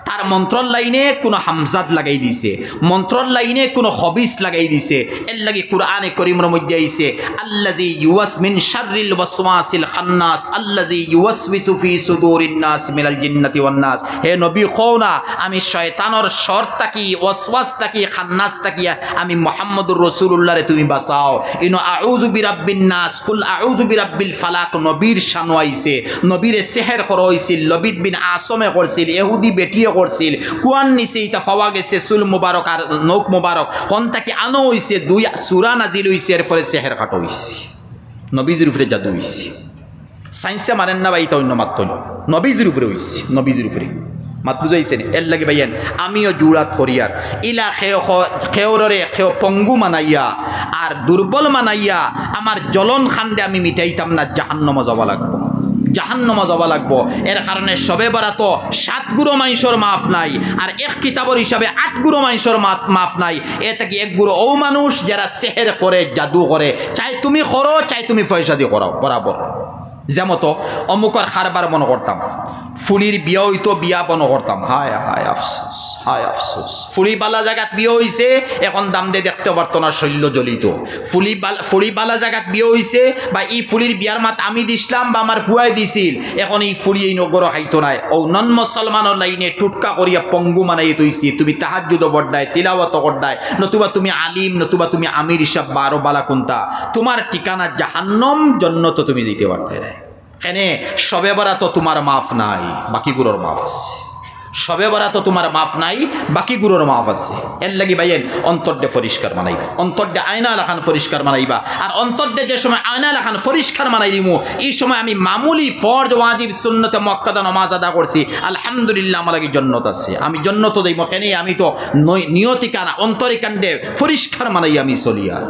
তার মন্ত্রর লাইনে কোনো হামজাদ লাগাই দিছে মন্ত্রর লাইনে কোনো হবিস লাগাই দিছে এর লাগি কুরআনে করিমের মধ্যে আইছে আল্লাযী ইউওয়াস মিন শাররিল ওয়াসওয়াসিল খান্নাস আল্লাযী ইউওয়াসওয়িসু ফি সুদুরিন নাস মিনাল জিন্নাতি ওয়ান নাস হে নবী কও না আমি শয়তানের শর তাকি ওয়াসওয়াস তাকি খান্নাস তাকি আমি মুহাম্মদুর রাসূলুল্লাহরে তুমি বাঁচাও ইনো আউযু বিরাব্বিন নাস কুল আউযু বিরাব্বিল ফালাক নবীর শান আইছে নবীরে সেহের করা হইছিল লবিদ বিন আসমে করছিল ইহুদি বেটিয়ে করছিল কুরআন নিচে ইতা পাওয়া গেছে সুল মুবারক আর নৌক মুবারক কোন তাকি আনো হইছে দুই সূরা নাজিল হইছে এর পরে সেহের কাটো হইছে নবীজির উপরে জাদু হইছে সাইন্সে মানেন না ভাই তা অন্য মাত্র নবীজির উপরে হইছে নবীজির উপরে মাত বুঝাইছেন এর লাগে ভাইয়েন আমিও জুড়াত করিয়ার ইলা খেওরে খেও পঙ্গু মানাইয়া আর দুর্বল মানাইয়া আমার জ্বলন খান্দে আমি মিটাইতাম না জাহান্নামে যাওয়া লাগবো জাহান্নামে যাওয়া লাগবো। এর কারণে সবে বরাত 7 গুরু মাইশর মাফ নাই, আর এক কিতাবর হিসাবে 8 গুরু মাইশর মাফ নাই। এটা কি এক গুরু ও মানুষ যারা সেহের করে, জাদু করে, চাই তুমি করো চাই তুমি পয়সা দিয়ে করাও বরাবর। যেমতো অমুকর খারবার মনে করতাম, ফুলির বিয়া হইতো, বিয়া মনে করতাম, হায় হায় আফসোস, হায় আফসোস। ফুলি বালা জায়গাত বিয়ে হইছে, এখন দাম দিয়ে দেখতে পারতো না, শৈল্য জ্বলিত। ফুলি বালা জায়গাত বিয়ে হইছে, বা এই ফুলির বিয়ার মাত আমি দিছিলাম বা আমার ফুয়াই দিছিল, এখন এই ফুলি এই নগর খাইতো নাই। ও নন মুসলমানের লাইনে টুটকা করিয়া পঙ্গু মানাই তৈছি। তুমি তাহাজ্জুদ বড্ডায়, তিলাওয়াত করডায়, নতুবা তুমি আলিম, নতুবা তুমি আমির হিসাব বারো বালা কোনটা, তোমার ঠিকানা জাহান্নাম, জন্নত তুমি দিতে পারতে না। এনে সবে বরাত তোমার মাফ নাই, বাকি গুলোর মাফ আছে। সবে বরাত তোমার মাফ নাই, বাকি গুলোর মাফ আছে। এর লাগি ভাইয়েন অন্তর্দে পরিষ্কার মানাইবা, অন্তর্দে আয়না লাখান পরিষ্কার মানাইবা। আর অন্তর্দে যে সময় আয়না লাখান পরিষ্কার মানাই দিমু, এই সময় আমি মামুলি ফরজ ওয়াজিব সুন্নতে মুআক্কাদা নামাজ আদা করছি, আলহামদুলিল্লাহ আমার লাগি জান্নাত আছে। আমি জান্নাত দেই মকেনে, আমি তো নিয়তিকানা অন্তরিকাণ্ডে পরিষ্কার মানাই আমি চলি। আর